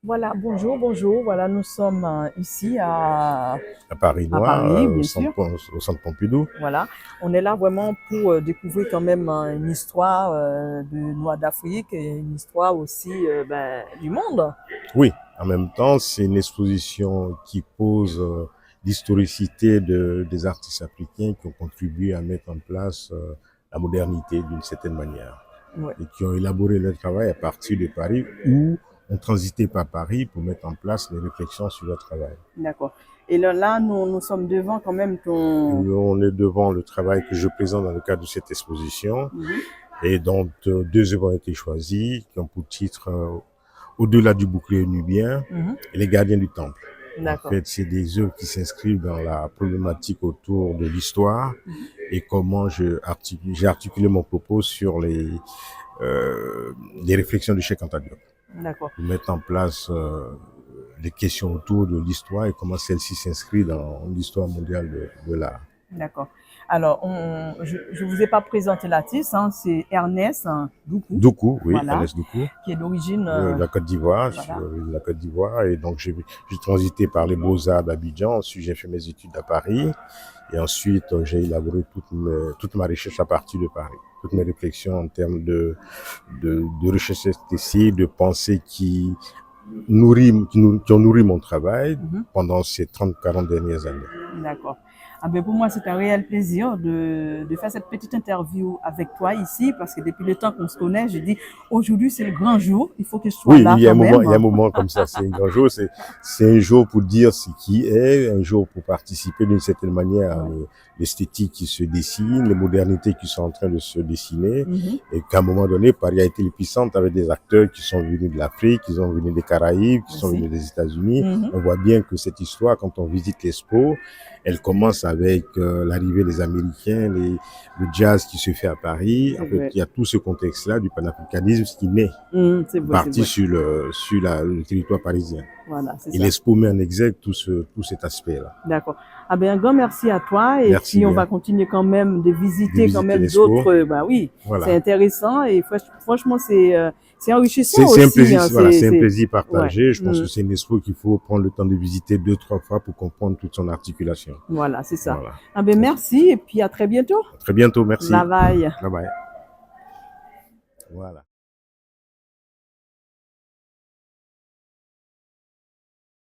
Voilà, bonjour, bonjour. Voilà, nous sommes ici À Paris à Noir, Paris, au bien centre, sûr. au centre Pompidou. Voilà, on est là vraiment pour découvrir quand même une histoire de Noir d'Afrique et une histoire aussi du monde. Oui, en même temps, c'est une exposition qui pose l'historicité des artistes africains qui ont contribué à mettre en place la modernité d'une certaine manière Ouais, et qui ont élaboré leur travail à partir de Paris ou ont transité par Paris pour mettre en place les réflexions sur leur travail. d'accord. Et là, nous sommes devant quand même ton... On est devant le travail que je présente dans le cadre de cette exposition Mhm, et dont deux œuvres ont été choisies qui ont pour titre Au-delà du bouclier nubien mhm, et Les gardiens du temple. En d'accord. fait, c'est des œuvres qui s'inscrivent dans la problématique autour de l'histoire et comment j'ai articulé mon propos sur les réflexions de Cheikh Anta Diop D'accord. pour mettre en place les questions autour de l'histoire et comment celle-ci s'inscrit dans l'histoire mondiale de l'art. D'accord. Alors, je vous ai pas présenté l'artiste, hein, c'est Ernest Doucou, Doukou, oui, voilà, Ernest Doukou, qui est d'origine, de la Côte d'Ivoire, je suis voilà. de la Côte d'Ivoire, et donc j'ai transité par les Beaux-Arts d'Abidjan, ensuite j'ai fait mes études à Paris, et ensuite j'ai élaboré toute ma recherche à partir de Paris. Toutes mes réflexions en termes de recherche esthétique, de pensée qui ont nourri mon travail Mhm. pendant ces 30-40 dernières années. D'accord. Ah ben pour moi, c'est un réel plaisir de faire cette petite interview avec toi ici, parce que depuis le temps qu'on se connaît, je dis aujourd'hui, c'est le grand jour, il faut que je sois Oui, là quand même. il y a un moment comme ça. C'est un grand jour. C'est un jour pour dire ce qui est, un jour pour participer d'une certaine manière à Ouais. l'esthétique qui se dessine, les modernités qui sont en train de se dessiner. Mhm. Et qu'à un moment donné, Paris a été puissante avec des acteurs qui sont venus de l'Afrique, qui sont venus des Caraïbes, qui sont Aussi. venus des États-Unis. Mhm. On voit bien que cette histoire, quand on visite l'Expo, elle commence avec l'arrivée des Américains, le jazz qui se fait à Paris. C'est En fait, vrai. il y a tout ce contexte-là du panafricanisme qui naît Mhm, c'est vrai, c'est parti vrai. sur le territoire parisien. Voilà, c'est Et ça. l'Expo met en exergue tout cet aspect-là. D'accord. Ah ben un grand merci à toi et Merci puis on va bien continuer quand même de de visiter quand visiter même l'Expo. d'autres. Bah oui, c'est Voilà. intéressant et franchement c'est enrichissant C'est un aussi. plaisir, Hein, voilà, c'est un plaisir ouais. partagé. Je pense que Mhm. c'est une expo qu'il faut prendre le temps de visiter 2-3 fois pour comprendre toute son articulation. Voilà, c'est ça. Voilà. Ah ben merci et puis à très bientôt. À très bientôt, Bye merci. bye. Bye bye. Voilà.